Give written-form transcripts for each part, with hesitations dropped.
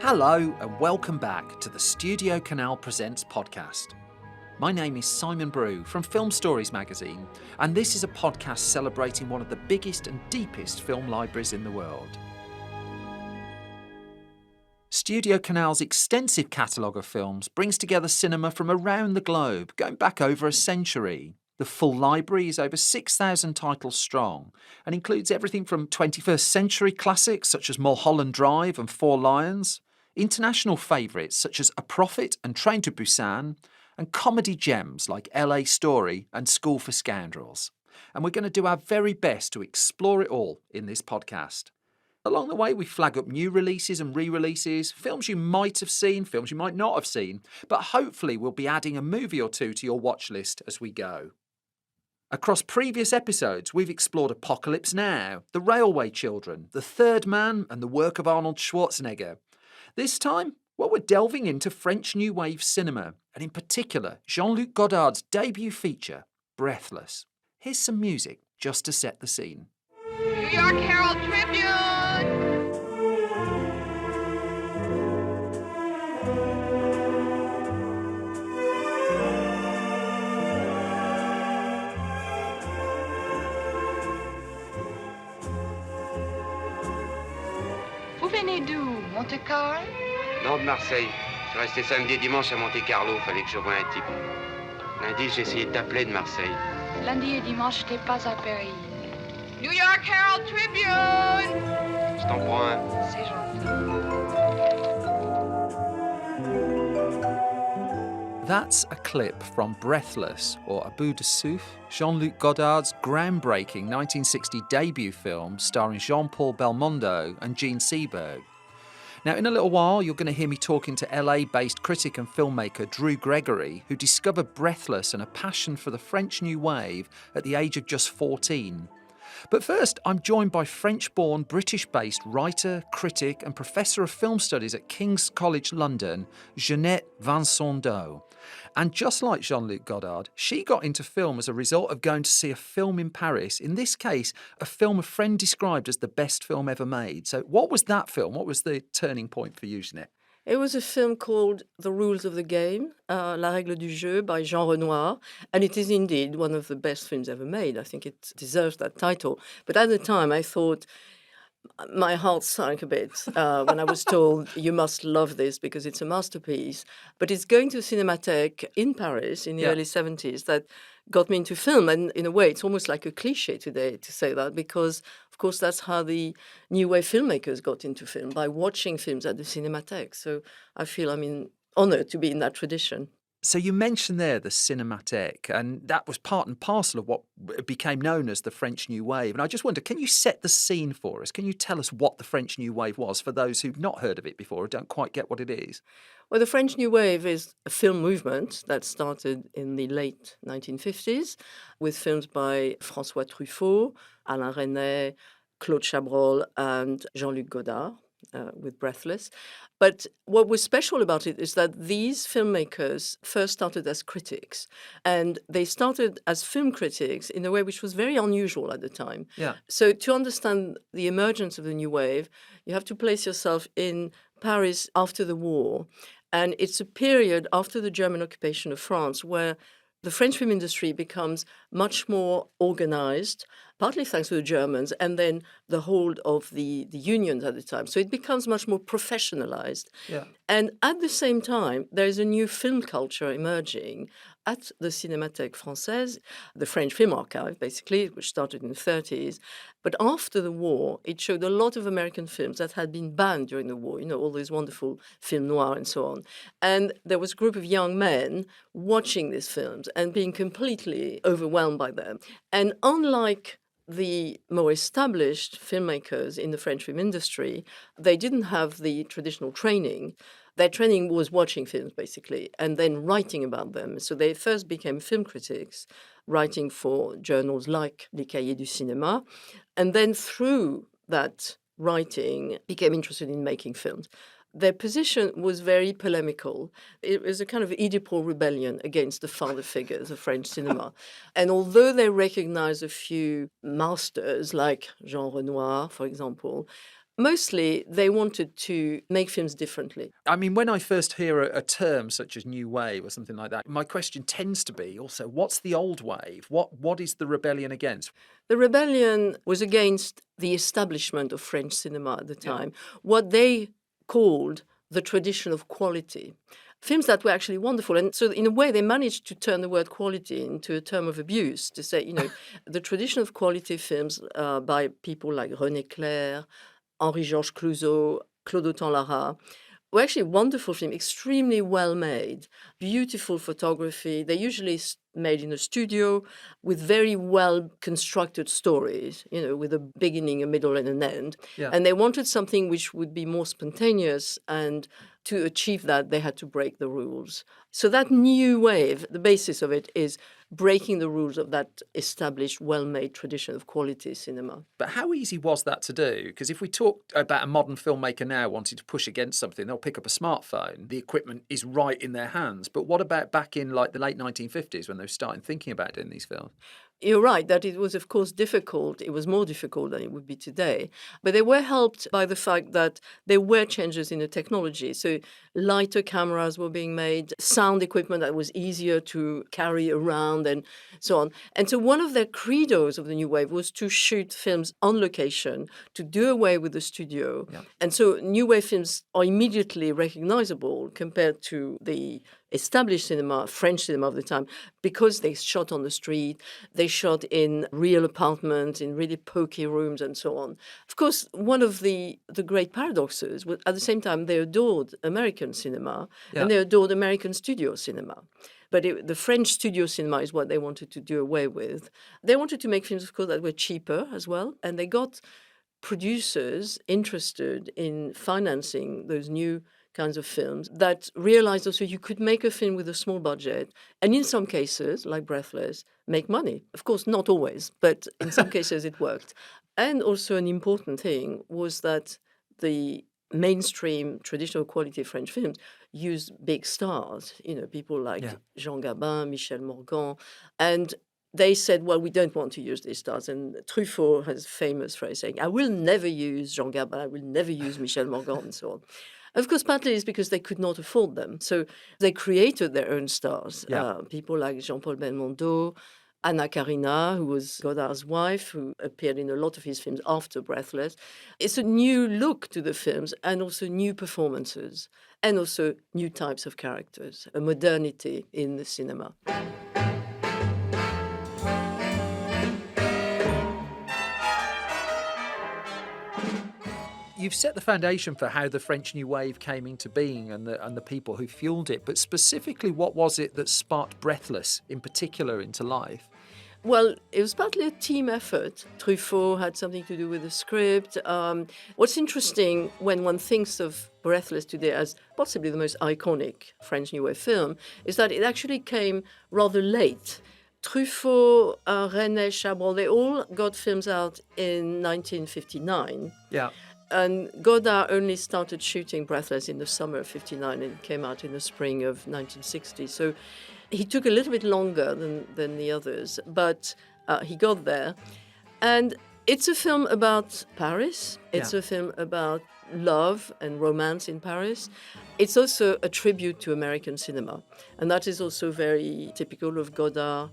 Hello and welcome back to the Studio Canal Presents podcast. My name is Simon Brew from Film Stories magazine, and this is a podcast celebrating one of the biggest and deepest film libraries in the world. Studio Canal's extensive catalogue of films brings together cinema from around the globe, going back over a century. The full library is over 6,000 titles strong and includes everything from 21st century classics such as Mulholland Drive and Four Lions, international favourites such as A Prophet and Train to Busan, and comedy gems like LA Story and School for Scoundrels. And we're going to do our very best to explore it all in this podcast. Along the way, we flag up new releases and re-releases, films you might have seen, films you might not have seen, but hopefully we'll be adding a movie or two to your watch list as we go. Across previous episodes, we've explored Apocalypse Now, The Railway Children, The Third Man, and the work of Arnold Schwarzenegger. This time, well, we're delving into French New Wave cinema, and in particular, Jean-Luc Godard's debut feature, Breathless. Here's some music just to set the scene. New York Herald Tribune! Vous venez d'où, Monte-Carlo? Non, de Marseille. Je suis resté samedi et dimanche à Monte-Carlo. Fallait que je voie un type. Lundi, j'ai essayé de t'appeler de Marseille. Lundi et dimanche, je n'étais pas à Paris. New York Herald Tribune! Je t'en prends un. C'est gentil. That's a clip from Breathless, or À bout de souffle, Jean-Luc Godard's groundbreaking 1960 debut film starring Jean-Paul Belmondo and Jean Seberg. Now, in a little while, you're going to hear me talking to LA-based critic and filmmaker Drew Gregory, who discovered Breathless and a passion for the French New Wave at the age of just 14. But first, I'm joined by French-born, British-based writer, critic and professor of film studies at King's College London, Ginette Vincendeau. And just like Jean-Luc Godard, she got into film as a result of going to see a film in Paris, in this case, a film a friend described as the best film ever made. So what was that film? What was the turning point for you, Ginette? It was a film called The Rules of the Game, La Règle du Jeu by Jean Renoir, and it is indeed one of the best films ever made. I think it deserves that title. But at the time, I thought my heart sank a bit when I was told, you must love this because it's a masterpiece. But it's going to Cinémathèque in Paris in the early 70s that got me into film. And in a way, it's almost like a cliche today to say that because, of course, that's how the new wave filmmakers got into film, by watching films at the Cinémathèque. So I feel honoured to be in that tradition. So you mentioned there the Cinémathèque, and that was part and parcel of what became known as the French New Wave. And I just wonder, can you set the scene for us? Can you tell us what the French New Wave was for those who've not heard of it before or don't quite get what it is? Well, the French New Wave is a film movement that started in the late 1950s with films by François Truffaut, Alain Resnais, Claude Chabrol and Jean-Luc Godard. With Breathless. But what was special about it is that these filmmakers first started as critics, and they started as film critics in a way which was very unusual at the time. Yeah. So to understand the emergence of the New Wave, you have to place yourself in Paris after the war, and it's a period after the German occupation of France where the French film industry becomes much more organized, partly thanks to the Germans, and then the hold of the unions at the time. So it becomes much more professionalized. Yeah. And at the same time, there is a new film culture emerging at the Cinémathèque Française, the French Film Archive, basically, which started in the 30s. But after the war, it showed a lot of American films that had been banned during the war, all these wonderful film noir and so on. And there was a group of young men watching these films and being completely overwhelmed by them. And unlike the more established filmmakers in the French film industry, they didn't have the traditional training. Their training was watching films, basically, and then writing about them. So they first became film critics, writing for journals like Les Cahiers du Cinéma, and then through that writing became interested in making films. Their position was very polemical. It was a kind of Oedipal rebellion against the father figures of French cinema. And although they recognized a few masters like Jean Renoir, for example, Mostly, they wanted to make films differently. I mean, when I first hear a term such as new wave or something like that, my question tends to be also, what's the old wave? What is the rebellion against? The rebellion was against the establishment of French cinema at the time, what they called the tradition of quality. Films that were actually wonderful. And so, in a way, they managed to turn the word quality into a term of abuse, to say, the tradition of quality films by people like René Clair, Henri-Georges Clouzot, Claude Autant-Lara, were actually wonderful films, extremely well made, beautiful photography. They're usually made in a studio with very well constructed stories, with a beginning, a middle, and an end. Yeah. And they wanted something which would be more spontaneous, and to achieve that, they had to break the rules. So that new wave, the basis of it is breaking the rules of that established, well-made tradition of quality cinema. But how easy was that to do? Because if we talk about a modern filmmaker now wanting to push against something, they'll pick up a smartphone. The equipment is right in their hands. But what about back in like the late 1950s when they were starting thinking about doing these films? You're right that it was, of course, difficult. It was more difficult than it would be today. But they were helped by the fact that there were changes in the technology. So lighter cameras were being made, sound equipment that was easier to carry around, and so on. And so one of their credos of the New Wave was to shoot films on location, to do away with the studio. Yeah. And so New Wave films are immediately recognizable compared to the established cinema, French cinema of the time, because they shot on the street, they shot in real apartments, in really poky rooms, and so on. Of course, one of the great paradoxes was at the same time they adored American cinema and they adored American studio cinema. But the French studio cinema is what they wanted to do away with. They wanted to make films, of course, that were cheaper as well, and they got producers interested in financing those new kinds of films that realized also you could make a film with a small budget and in some cases, like Breathless, make money. Of course, not always, but in some cases it worked. And also an important thing was that the mainstream traditional quality French films used big stars, people like Jean Gabin, Michel Morgan, and they said, well, we don't want to use these stars. And Truffaut has a famous phrase saying, I will never use Jean Gabin, I will never use Michel Morgan, and so on. Of course, partly it's because they could not afford them. So they created their own stars. People like Jean-Paul Belmondo, Anna Karina, who was Godard's wife, who appeared in a lot of his films after Breathless. It's a new look to the films and also new performances and also new types of characters, a modernity in the cinema. You've set the foundation for how the French New Wave came into being and the people who fueled it. But specifically, what was it that sparked Breathless in particular into life? Well, it was partly a team effort. Truffaut had something to do with the script. What's interesting when one thinks of Breathless today as possibly the most iconic French New Wave film is that it actually came rather late. Truffaut, René, Chabrol, they all got films out in 1959. Yeah. And Godard only started shooting Breathless in the summer of 59 and came out in the spring of 1960. So he took a little bit longer than the others, but he got there. And it's a film about Paris. It's a film about love and romance in Paris. It's also a tribute to American cinema. And that is also very typical of Godard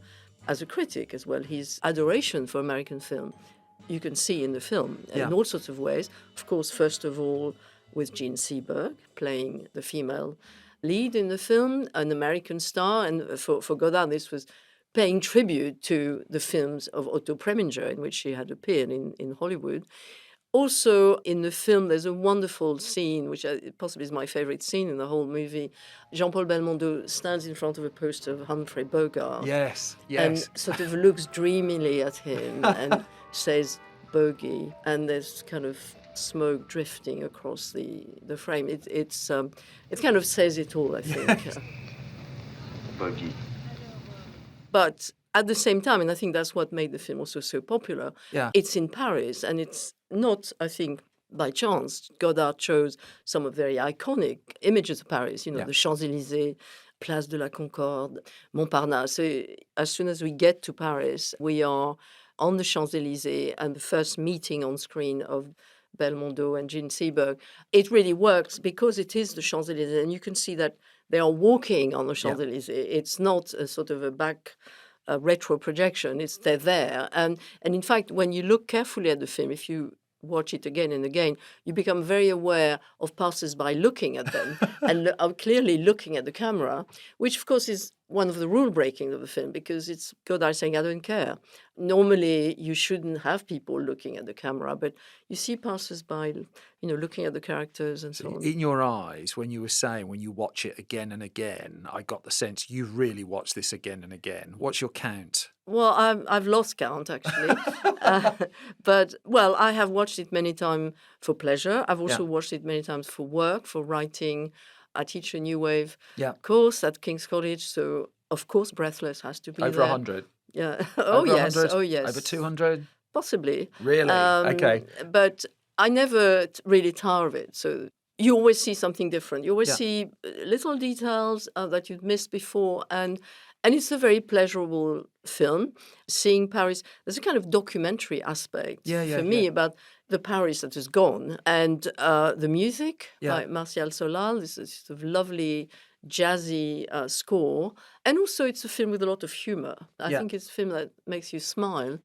as a critic as well. His adoration for American film. You can see in the film in all sorts of ways. Of course, first of all, with Jean Seberg playing the female lead in the film, an American star. And for Godard, this was paying tribute to the films of Otto Preminger, in which she had appeared in Hollywood. Also, in the film, there's a wonderful scene, which possibly is my favorite scene in the whole movie. Jean-Paul Belmondo stands in front of a poster of Humphrey Bogart. Yes. And sort of looks dreamily at him and says bogey, and there's kind of smoke drifting across the frame. It kind of says it all, I think. Bogey. But at the same time, and I think that's what made the film also so popular, it's in Paris, and it's not, I think, by chance. Godard chose some of very iconic images of Paris, the Champs-Élysées, Place de la Concorde, Montparnasse. So as soon as we get to Paris, we are on the Champs-Élysées, and the first meeting on screen of Belmondo and Jean Seberg. It really works because it is the Champs-Élysées, and you can see that they are walking on the Champs-Élysées. It's not a sort of a retro projection. They're there. And in fact, when you look carefully at the film, if you watch it again and again, you become very aware of passers-by looking at them and are clearly looking at the camera, which of course is one of the rule breaking of the film, because it's Godard saying, I don't care. Normally, you shouldn't have people looking at the camera, but you see passers-by, looking at the characters and so on. In your eyes, when you were saying, when you watch it again and again, I got the sense you really watch this again and again. What's your count? Well, I've lost count, actually. But I have watched it many times for pleasure. I've also watched it many times for work, for writing. I teach a New Wave course at King's College, so of course Breathless has to be over there. 100. Yeah. Over Yes. 100? Oh yes. Over 200? Possibly. Really? Okay. But I never really tire of it. So you always see something different. You always see little details that you've missed before, and it's a very pleasurable film. Seeing Paris, there's a kind of documentary aspect for me about the Paris that is gone, and the music by Martial Solal. This is sort of lovely jazzy score, and also it's a film with a lot of humor. I think it's a film that makes you smile.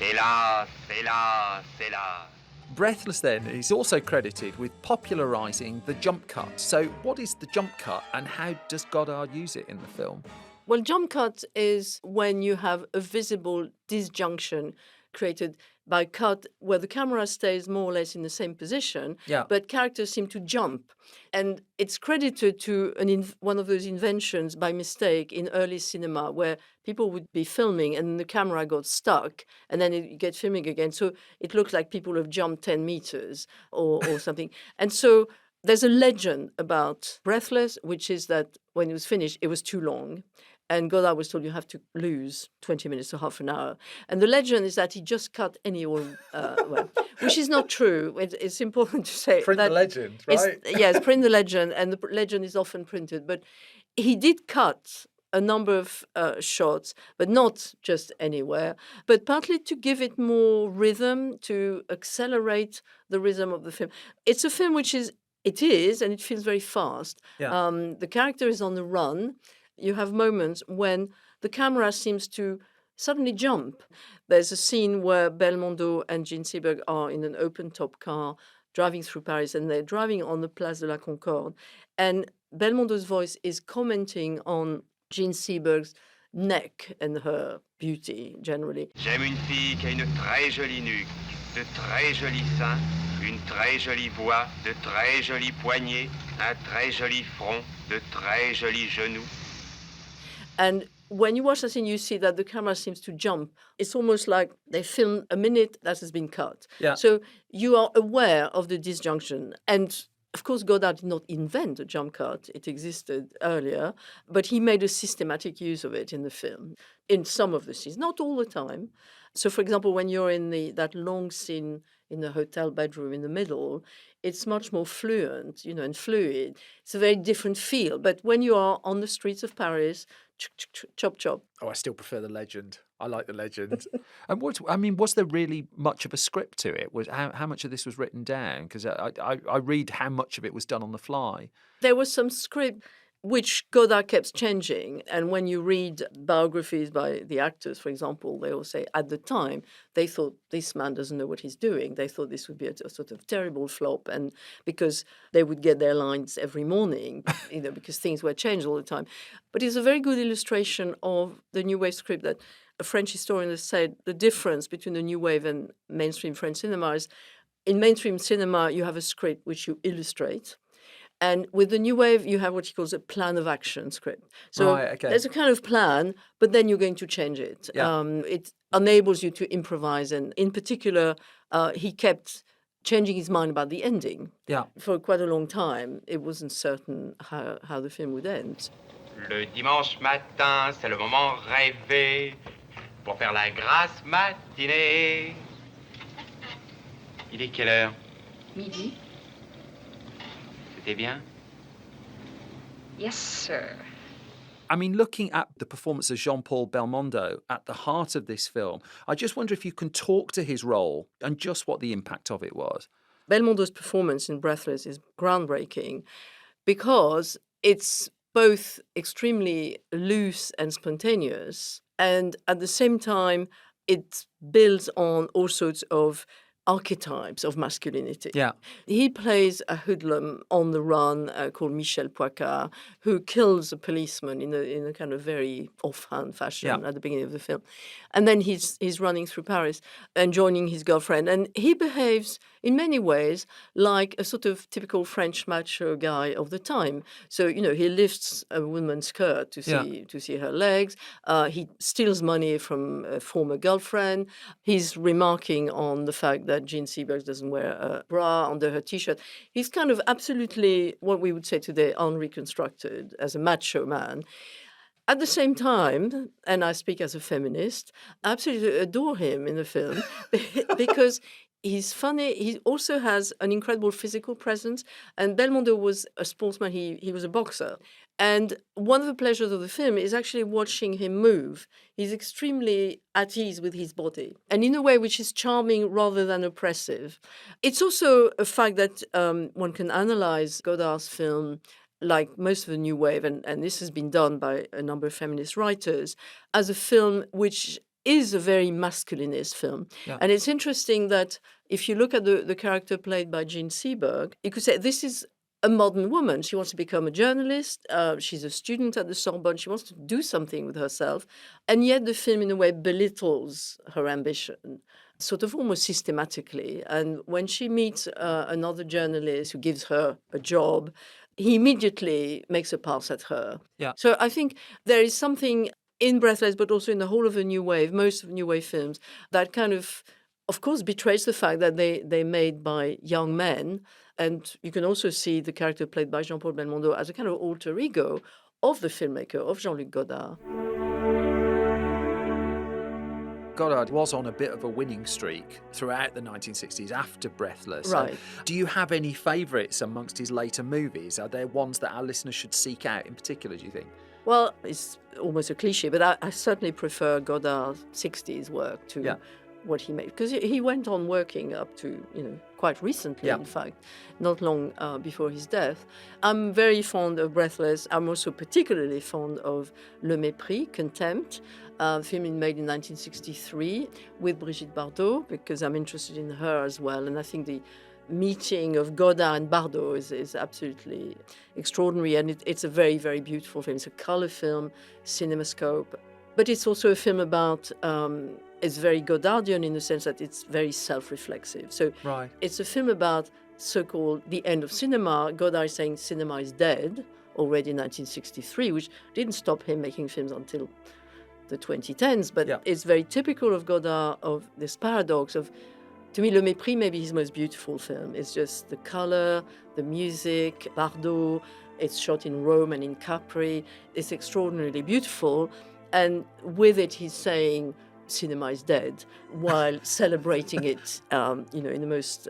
Hélas, hélas, hélas. Breathless, then, is also credited with popularising the jump cut. So what is the jump cut and how does Godard use it in the film? Well, jump cut is when you have a visible disjunction created by cut where the camera stays more or less in the same position, but characters seem to jump. And it's credited to one of those inventions by mistake in early cinema where people would be filming and the camera got stuck and then it gets filming again. So it looks like people have jumped 10 meters or something. And so there's a legend about Breathless, which is that when it was finished, it was too long. And Godard was told you have to lose 20 minutes to half an hour. And the legend is that he just cut any old, which is not true. It's important to say. Print that the legend, right? Yes, print the legend, and the legend is often printed. But he did cut a number of shots, but not just anywhere, but partly to give it more rhythm, to accelerate the rhythm of the film. It's a film which is, and it feels very fast. The character is on the run. You have moments when the camera seems to suddenly jump. There's a scene where Belmondo and Jean Seberg are in an open-top car driving through Paris, and they're driving on the Place de la Concorde. And Belmondo's voice is commenting on Jean Seberg's neck and her beauty, generally. J'aime une fille qui a une très jolie nuque, de très jolis seins, une très jolie voix, de très jolis poignets, un très joli front, de très jolis genoux. And when you watch the scene, you see that the camera seems to jump. It's almost like they film a minute that has been cut. So you are aware of the disjunction. And of course, Godard did not invent the jump cut. It existed earlier, but he made a systematic use of it in the film, in some of the scenes, not all the time. So, for example, when you're in that long scene in the hotel bedroom in the middle, it's much more fluent, and fluid. It's a very different feel. But when you are on the streets of Paris, chop, chop. Oh, I still prefer the legend. I like the legend. And was there really much of a script to it? How much of this was written down? Because I read how much of it was done on the fly. There was some script which Godard kept changing. And when you read biographies by the actors, for example, they all say at the time, they thought this man doesn't know what he's doing. They thought this would be a sort of terrible flop, and because they would get their lines every morning, because things were changed all the time. But it's a very good illustration of the New Wave script that a French historian has said the difference between the New Wave and mainstream French cinema is in mainstream cinema, you have a script which you illustrate. And with the New Wave, you have what he calls a plan of action script. So there's a kind of plan, but then you're going to change it. It enables you to improvise. And in particular, he kept changing his mind about the ending. For quite a long time, it wasn't certain how the film would end. Le dimanche matin, c'est le moment rêvé pour faire la grasse matinée. Il est quelle heure? Midi. C'était bien? Yes, sir. I mean, looking at the performance of Jean-Paul Belmondo at the heart of this film, I just wonder if you can talk to his role and just what the impact of it was. Belmondo's performance in Breathless is groundbreaking because it's both extremely loose and spontaneous, and at the same time, it builds on all sorts of archetypes of masculinity. Yeah. He plays a hoodlum on the run called Michel Poicard, who kills a policeman in a kind of very offhand fashion at the beginning of the film. And then he's running through Paris and joining his girlfriend. And he behaves in many ways like a sort of typical French macho guy of the time. So, he lifts a woman's skirt to see her legs. He steals money from a former girlfriend. He's remarking on the fact that Jean Seberg doesn't wear a bra under her T-shirt. He's kind of absolutely what we would say today unreconstructed as a macho man. At the same time, and I speak as a feminist, I absolutely adore him in the film because he's funny. He also has an incredible physical presence. And Belmondo was a sportsman. He was a boxer. And one of the pleasures of the film is actually watching him move. He's extremely at ease with his body, and in a way which is charming rather than oppressive. It's also a fact that one can analyze Godard's film like most of the New Wave, and this has been done by a number of feminist writers, as a film which is a very masculinist film. Yeah. And it's interesting that if you look at the character played by Jean Seberg, you could say this is a modern woman. She wants to become a journalist. She's a student at the Sorbonne. She wants to do something with herself. And yet the film, in a way, belittles her ambition, sort of almost systematically. And when she meets another journalist who gives her a job, he immediately makes a pass at her. Yeah. So I think there is something in Breathless, but also in the whole of the New Wave, most of the New Wave films, that kind of course, betrays the fact that they're made by young men. And you can also see the character played by Jean-Paul Belmondo as a kind of alter ego of the filmmaker, of Jean-Luc Godard. Godard was on a bit of a winning streak throughout the 1960s after Breathless. Right. So do you have any favourites amongst his later movies? Are there ones that our listeners should seek out in particular, do you think? Well, it's almost a cliche, but I certainly prefer Godard's 60s work to what he made. Because he went on working up to, quite recently, in fact, not long before his death. I'm very fond of Breathless. I'm also particularly fond of Le Mépris, Contempt, a film made in 1963 with Brigitte Bardot, because I'm interested in her as well. And I think the meeting of Godard and Bardot is absolutely extraordinary. And it's a very, very beautiful film. It's a color film, cinemascope. But it's also a film about, it's very Godardian in the sense that it's very self-reflexive. So it's a film about so-called the end of cinema. Godard is saying cinema is dead already in 1963, which didn't stop him making films until the 2010s. But it's very typical of Godard, of this paradox of, to me, Le Mépris may be his most beautiful film. It's just the color, the music, Bardot. It's shot in Rome and in Capri. It's extraordinarily beautiful. And with it, he's saying cinema is dead, while celebrating it, in the most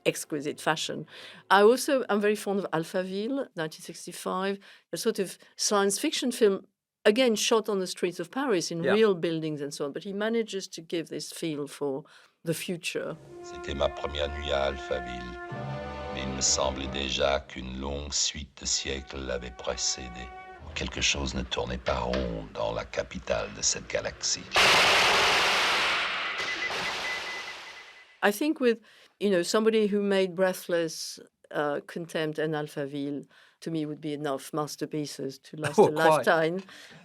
exquisite fashion. I'm very fond of Alphaville, 1965, a sort of science fiction film, again, shot on the streets of Paris in real buildings and so on. But he manages to give this feel for the future. C'était ma première nuit à Alphaville, mais il me semblait déjà qu'une longue suite de siècles l'avait précédé. Quelque chose ne tournait pas rond dans la capitale de cette galaxie. I think with, somebody who made Breathless, Contempt and Alphaville, to me would be enough masterpieces to last a lifetime.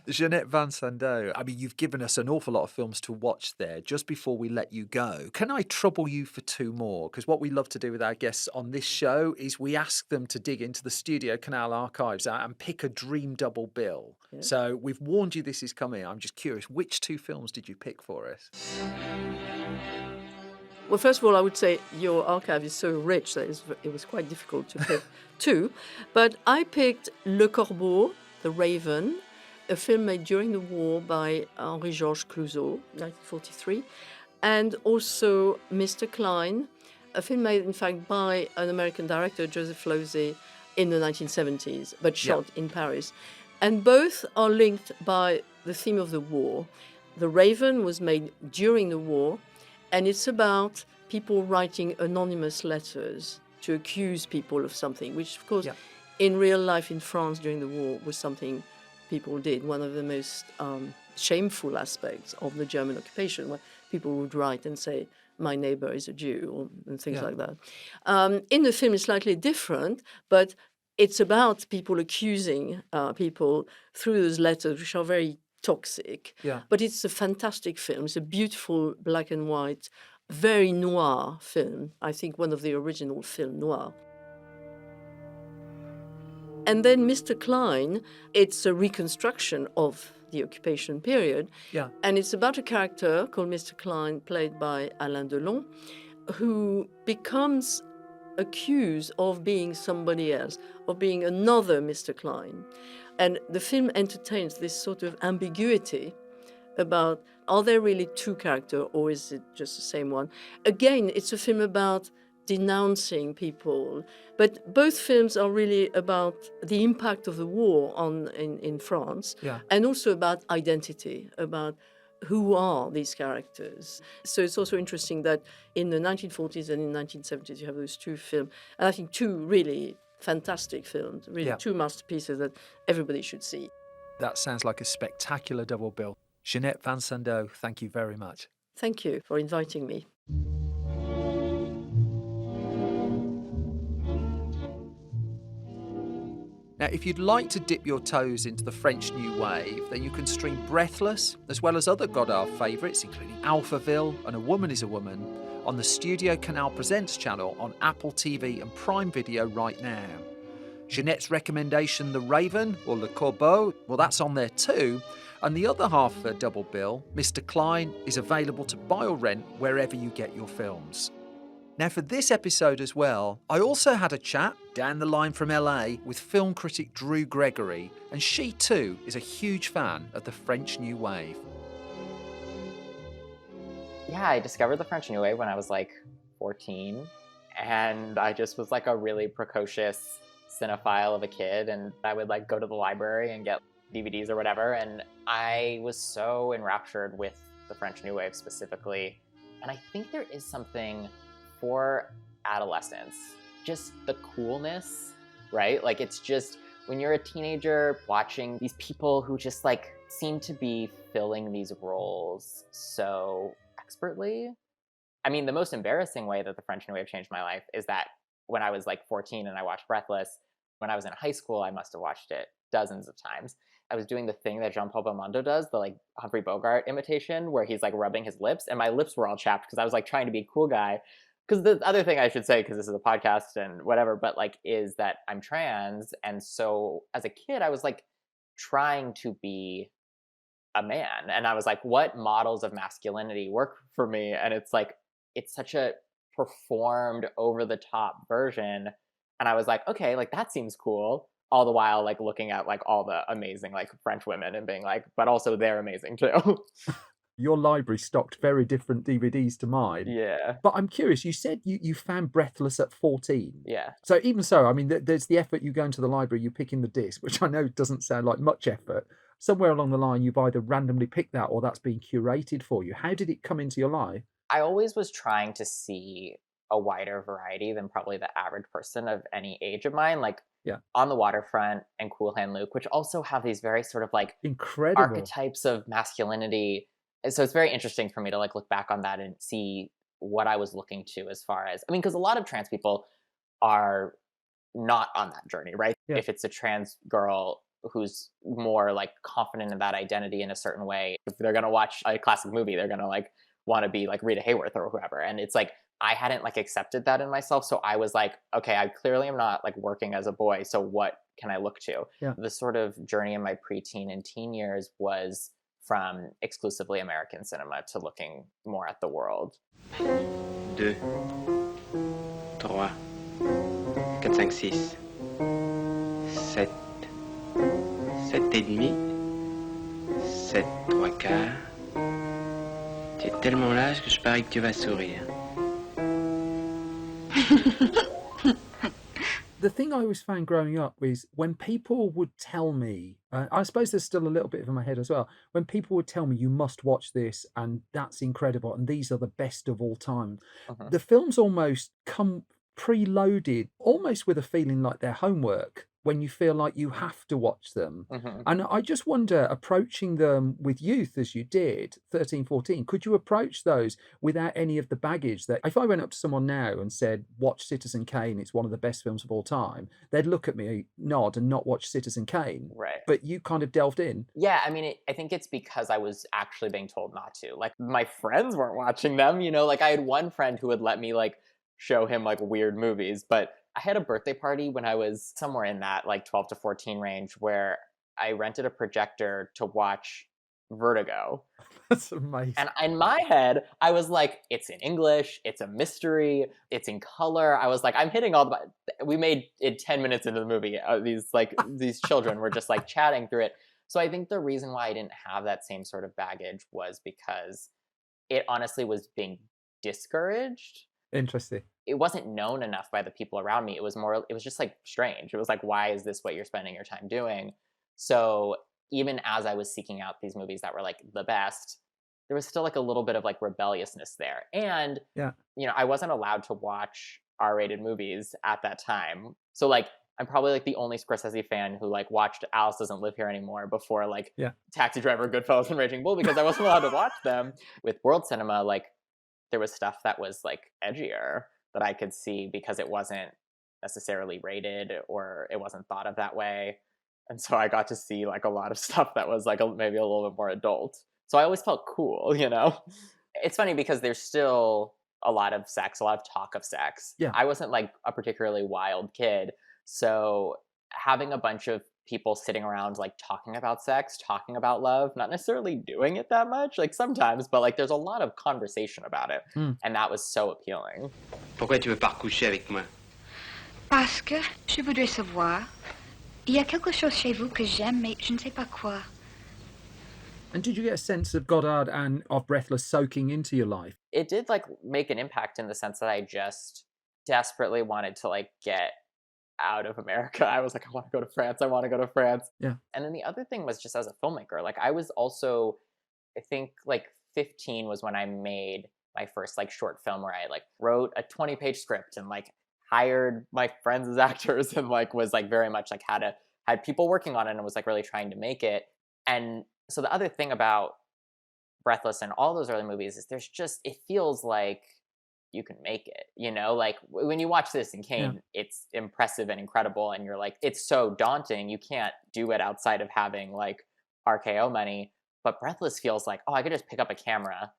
Ginette Vincendeau, I mean, you've given us an awful lot of films to watch there. Just before we let you go, can I trouble you for two more? Because what we love to do with our guests on this show is we ask them to dig into the Studio Canal archives and pick a dream double bill. Yeah. So we've warned you this is coming. I'm just curious, which two films did you pick for us? Well, first of all, I would say your archive is so rich that it was quite difficult to pick two. But I picked Le Corbeau, The Raven, a film made during the war by Henri-Georges Clouzot, 1943, and also Mr. Klein, a film made, in fact, by an American director, Joseph Losey, in the 1970s, but shot in Paris. And both are linked by the theme of the war. The Raven was made during the war, and it's about people writing anonymous letters to accuse people of something, which, of course, in real life in France during the war was something people did. One of the most shameful aspects of the German occupation, where people would write and say, my neighbor is a Jew, and things like that. In the film, it's slightly different, but it's about people accusing people through those letters, which are very toxic. But it's a fantastic film. It's a beautiful black and white, very noir film. I think one of the original film noir. And then Mr. Klein, it's a reconstruction of the occupation period. And it's about a character called Mr. Klein, played by Alain Delon, who becomes accused of being somebody else, of being another Mr. Klein. And the film entertains this sort of ambiguity about, are there really two characters or is it just the same one? Again, it's a film about denouncing people, but both films are really about the impact of the war in France, and also about identity, about who are these characters. So it's also interesting that in the 1940s and in the 1970s you have those two films, and I think two really fantastic films, really two masterpieces that everybody should see. That sounds like a spectacular double bill. Ginette Vincendeau, thank you very much. Thank you for inviting me. Now, if you'd like to dip your toes into the French New Wave, then you can stream Breathless, as well as other Godard favourites, including Alphaville and A Woman is a Woman, on the Studio Canal Presents channel on Apple TV and Prime Video right now. Ginette's recommendation, The Raven, or Le Corbeau, well, that's on there too. And the other half of her double bill, Mr. Klein, is available to buy or rent wherever you get your films. Now, for this episode as well, I also had a chat down the line from LA with film critic Drew Gregory, and she too is a huge fan of the French New Wave. Yeah, I discovered the French New Wave when I was like 14, and I just was like a really precocious cinephile of a kid, and I would like go to the library and get DVDs or whatever, and I was so enraptured with the French New Wave specifically. And I think there is something for adolescence, just the coolness, right? Like it's just when you're a teenager watching these people who just like seem to be filling these roles so expertly. I mean, the most embarrassing way that the French New Wave changed my life is that when I was like 14 and I watched Breathless, when I was in high school, I must have watched it dozens of times. I was doing the thing that Jean-Paul Belmondo does, the like Humphrey Bogart imitation, where he's like rubbing his lips, and my lips were all chapped because I was like trying to be a cool guy. Because the other thing I should say, because this is a podcast and whatever, but like is that I'm trans, and so as a kid I was like trying to be a man, and I was like, what models of masculinity work for me? And it's like it's such a performed over the top version, and I was like, okay, like that seems cool, all the while like looking at like all the amazing like French women and being like, but also they're amazing too. Your library stocked very different DVDs to mine. Yeah. But I'm curious, you said you found Breathless at 14. Yeah. So even so, I mean, there's the effort, you go into the library, you pick in the disc, which I know doesn't sound like much effort. Somewhere along the line, you've either randomly picked that or that's being curated for you. How did it come into your life? I always was trying to see a wider variety than probably the average person of any age of mine. Like On the Waterfront and Cool Hand Luke, which also have these very sort of like incredible archetypes of masculinity. So it's very interesting for me to like look back on that and see what I was looking to as far as, I mean, because a lot of trans people are not on that journey, right? Yeah. If it's a trans girl who's more like confident in that identity in a certain way, if they're going to watch a classic movie, they're going to like want to be like Rita Hayworth or whoever. And it's like, I hadn't like accepted that in myself. So I was like, okay, I clearly am not like working as a boy. So what can I look to? Yeah. The sort of journey in my preteen and teen years was from exclusively American cinema to looking more at the world. 2, 3, 4, 5, 6, 7, 7 et demi, 7, 3 quarts. Tu es tellement large que je parie que tu vas sourire. The thing I always found growing up is when people would tell me I suppose there's still a little bit of in my head as well. When people would tell me you must watch this and that's incredible and these are the best of all time, Mhm. the films almost come preloaded, almost with a feeling like they're homework when you feel like you have to watch them. Mhm. And I just wonder, approaching them with youth as you did, 13, 14, could you approach those without any of the baggage that if I went up to someone now and said, watch Citizen Kane, it's one of the best films of all time, they'd look at me, nod, and not watch Citizen Kane. Right. But you kind of delved in. Yeah, I mean, I think it's because I was actually being told not to. Like, my friends weren't watching them, you know? Like, I had one friend who would let me, like, show him, like, weird movies. But I had a birthday party when I was somewhere in that, like, 12 to 14 range where I rented a projector to watch Vertigo. That's amazing. And in my head, I was like, it's in English, it's a mystery, it's in color. I was like, I'm hitting all the. We made it 10 minutes into the movie. These children were just like chatting through it. So I think the reason why I didn't have that same sort of baggage was because it honestly was being discouraged. Interesting. It wasn't known enough by the people around me. It was just like strange. It was like, why is this what you're spending your time doing? So even as I was seeking out these movies that were like the best, there was still like a little bit of like rebelliousness there. And, Yeah. you know, I wasn't allowed to watch R-rated movies at that time. So like, I'm probably like the only Scorsese fan who like watched Alice Doesn't Live Here Anymore before like Yeah. Taxi Driver, Goodfellas, and Raging Bull because I wasn't allowed to watch them. With world cinema, like there was stuff that was like edgier that I could see because it wasn't necessarily rated or it wasn't thought of that way. And so I got to see like a lot of stuff that was like maybe a little bit more adult. So I always felt cool, you know? It's funny because there's still a lot of sex, a lot of talk of sex. Yeah. I wasn't like a particularly wild kid. So having a bunch of people sitting around like talking about sex, talking about love, not necessarily doing it that much, like sometimes, but like there's a lot of conversation about it. And that was so appealing. Pourquoi tu veux pas recoucher avec moi? Parce que je voudrais savoir. Il y a quelque chose chez vous que j'aime, mais je ne sais pas quoi. And did you get a sense of Godard and of Breathless soaking into your life? It did like make an impact in the sense that I just desperately wanted to like get out of America. I was like, I want to go to France. I want to go to France. Yeah. And then the other thing was just as a filmmaker, like I was also, I think like 15 was when I made my first like short film where I like wrote a 20-page script and like hired my friends as actors and like was like very much like had people working on it and was like really trying to make it. And so the other thing about Breathless and all those early movies is it feels like you can make it, you know? Like when you watch this in Kane, it's impressive and incredible and you're like, it's so daunting. You can't do it outside of having like RKO money. But Breathless feels like, oh, I could just pick up a camera,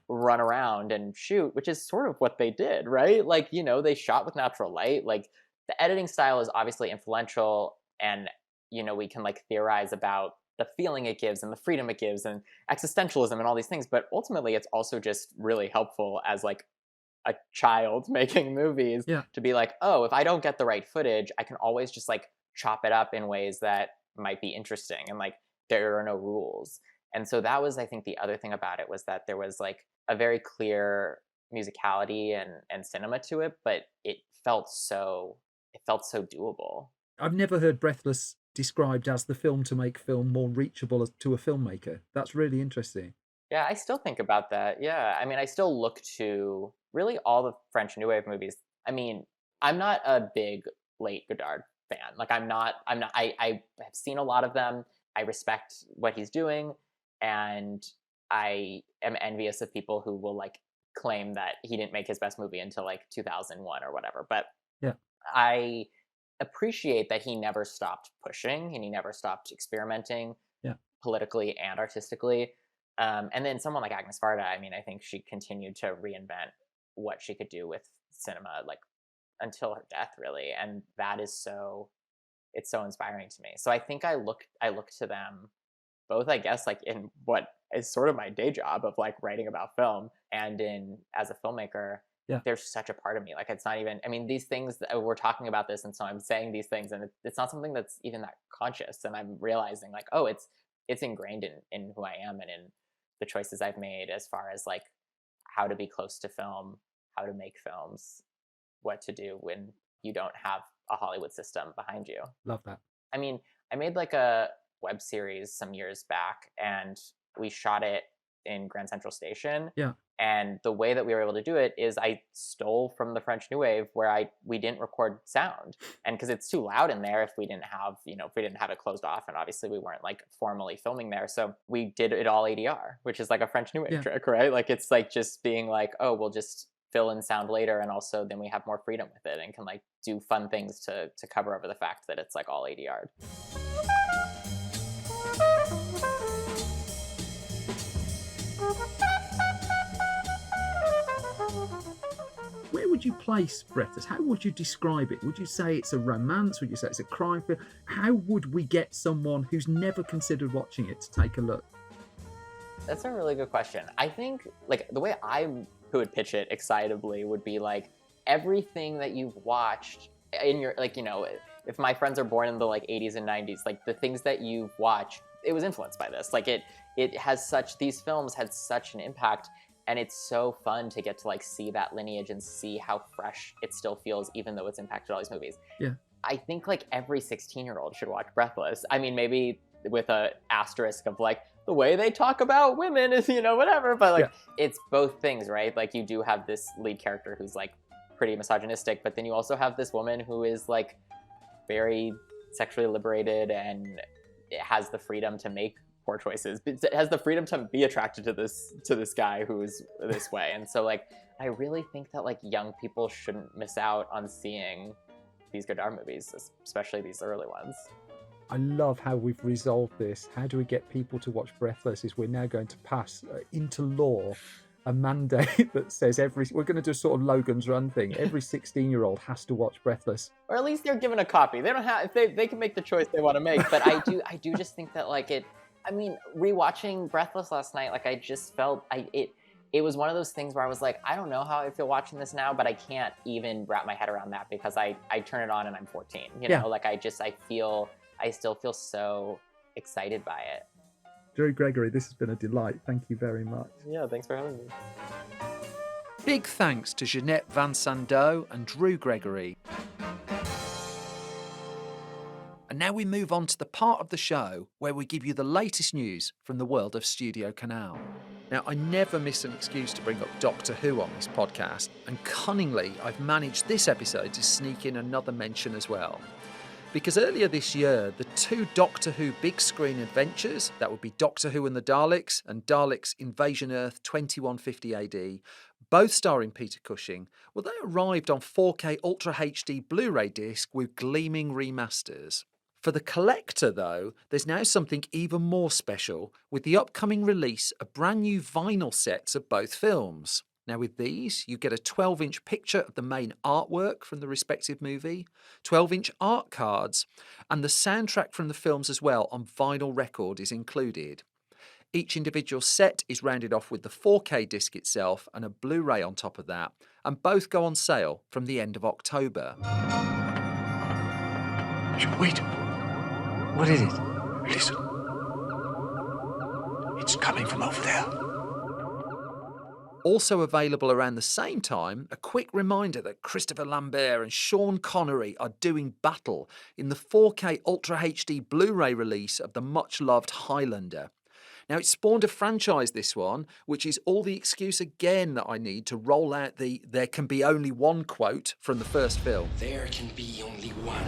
run around and shoot, which is sort of what they did, right? Like, you know, they shot with natural light. Like the editing style is obviously influential and, you know, we can like theorize about the feeling it gives and the freedom it gives and existentialism and all these things. But ultimately, it's also just really helpful as like a child making movies to be like, oh, if I don't get the right footage, I can always just like chop it up in ways that might be interesting and like there are no rules. And so that was, I think, the other thing about it was that there was like a very clear musicality and cinema to it, but it felt so doable. I've never heard Breathless described as the film to make film more reachable to a filmmaker. That's really interesting. Yeah, I still think about that. Yeah, I mean, I still look to really all the French New Wave movies. I mean, I'm not a big late Godard fan. Like, I have seen a lot of them. I respect what he's doing, and I am envious of people who will like claim that he didn't make his best movie until like 2001 or whatever. But I appreciate that he never stopped pushing and he never stopped experimenting politically and artistically. And then someone like Agnes Varda, I mean, I think she continued to reinvent what she could do with cinema, like until her death, really. And that is it's so inspiring to me. So I think I look to them both, I guess, like in what is sort of my day job of like writing about film and in as a filmmaker. They're such a part of me. Like, it's not even, I mean, these things, we're talking about this, and so I'm saying these things, and it's not something that's even that conscious. And I'm realizing, like, oh, it's ingrained in who I am and in the choices I've made as far as, like, how to be close to film, how to make films, what to do when you don't have a Hollywood system behind you. Love that. I mean, I made, like, a web series some years back, and we shot it in Grand Central Station. Yeah. And the way that we were able to do it is I stole from the French New Wave, where we didn't record sound, and because it's too loud in there if we didn't have it closed off, and obviously we weren't like formally filming there, so we did it all ADR, which is like a French New Wave trick, right? Like it's like just being like, oh, we'll just fill in sound later, and also then we have more freedom with it and can like do fun things to cover over the fact that it's like all ADR'd. Where would you place Breathless? How would you describe it? Would you say it's a romance? Would you say it's a crime film? How would we get someone who's never considered watching it to take a look? That's a really good question. I think like the way I would pitch it excitably would be like everything that you've watched in your, like, you know, if my friends are born in the like 80s and 90s, like the things that you've watched, it was influenced by this. Like it has such, these films had such an impact. And it's so fun to get to like see that lineage and see how fresh it still feels, even though it's impacted all these movies. Yeah. I think like every 16-year-old should watch Breathless. I mean, maybe with a asterisk of like the way they talk about women is, you know, whatever. But like it's both things, right? Like you do have this lead character who's like pretty misogynistic, but then you also have this woman who is like very sexually liberated and has the freedom to make poor choices, but it has the freedom to be attracted to this guy who is this way. And so like I really think that like young people shouldn't miss out on seeing these Godard movies, especially these early ones. I love how we've resolved this. How do we get people to watch Breathless? Is we're now going to pass into law a mandate that says we're going to do a sort of Logan's Run thing. Every 16-year-old has to watch Breathless. Or at least they're given a copy. They don't have, if they can make the choice they want to make. But I do just think that like I mean, rewatching Breathless last night, like I just felt it was one of those things where I was like, I don't know how I feel watching this now, but I can't even wrap my head around that because I turn it on and I'm 14. You know, like I still feel so excited by it. Drew Gregory, this has been a delight. Thank you very much. Yeah, thanks for having me. Big thanks to Ginette Vincendeau and Drew Gregory. And now we move on to the part of the show where we give you the latest news from the world of Studio Canal. Now, I never miss an excuse to bring up Doctor Who on this podcast, and cunningly, I've managed this episode to sneak in another mention as well. Because earlier this year, the two Doctor Who big screen adventures, that would be Doctor Who and the Daleks and Daleks Invasion Earth 2150 AD, both starring Peter Cushing, well, they arrived on 4K Ultra HD Blu-ray disc with gleaming remasters. For the collector, though, there's now something even more special with the upcoming release of brand new vinyl sets of both films. Now with these, you get a 12-inch picture of the main artwork from the respective movie, 12-inch art cards, and the soundtrack from the films as well on vinyl record is included. Each individual set is rounded off with the 4K disc itself and a Blu-ray on top of that, and both go on sale from the end of October. Wait. What is it? Listen. It's coming from over there. Also available around the same time, a quick reminder that Christopher Lambert and Sean Connery are doing battle in the 4K Ultra HD Blu-ray release of the much-loved Highlander. Now, it spawned a franchise, this one, which is all the excuse again that I need to roll out the "there can be only one" quote from the first film. There can be only one.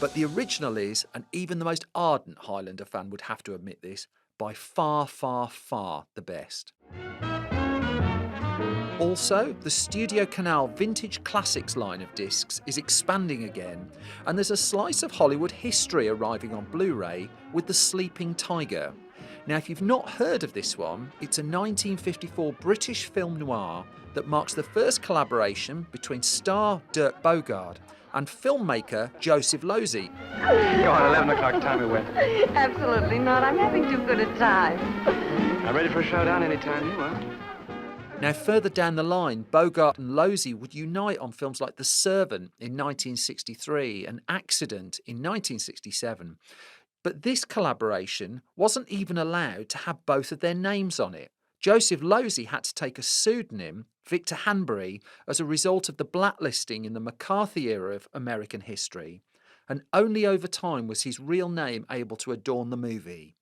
But the original is, and even the most ardent Highlander fan would have to admit this, by far, far, far the best. Also, the Studio Canal Vintage Classics line of discs is expanding again, and there's a slice of Hollywood history arriving on Blu-ray with The Sleeping Tiger. Now, if you've not heard of this one, it's a 1954 British film noir that marks the first collaboration between star Dirk Bogarde and filmmaker Joseph Losey. Go on, 11 o'clock, time we went. Absolutely not. I'm having too good a time. I'm ready for a showdown anytime you are. Now, further down the line, Bogarde and Losey would unite on films like The Servant in 1963 and Accident in 1967. But this collaboration wasn't even allowed to have both of their names on it. Joseph Losey had to take a pseudonym, Victor Hanbury, as a result of the blacklisting in the McCarthy era of American history. and only over time was his real name able to adorn the movie.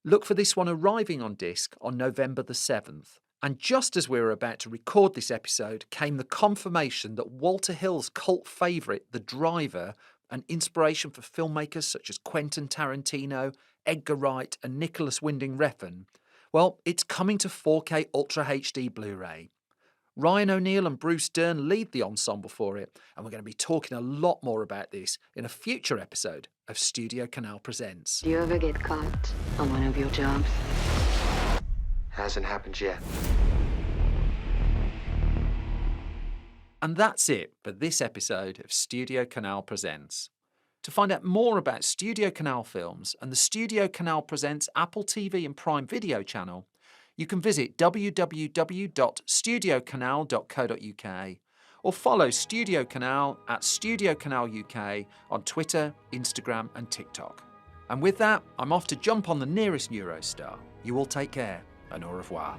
Look for this one arriving on disc on November the 7th. And just as we were about to record this episode, came the confirmation that Walter Hill's cult favourite, The Driver, an inspiration for filmmakers such as Quentin Tarantino, Edgar Wright and Nicholas Winding Refn, well, it's coming to 4K Ultra HD Blu-ray. Ryan O'Neill and Bruce Dern lead the ensemble for it, and we're going to be talking a lot more about this in a future episode of Studio Canal Presents. Do you ever get caught on one of your jobs? Hasn't happened yet. And that's it for this episode of Studio Canal Presents. To find out more about Studio Canal films and the Studio Canal Presents Apple TV and Prime Video channel, you can visit www.studiocanal.co.uk or follow Studio Canal at Studio Canal UK on Twitter, Instagram and TikTok. And with that, I'm off to jump on the nearest Eurostar. You all take care and au revoir.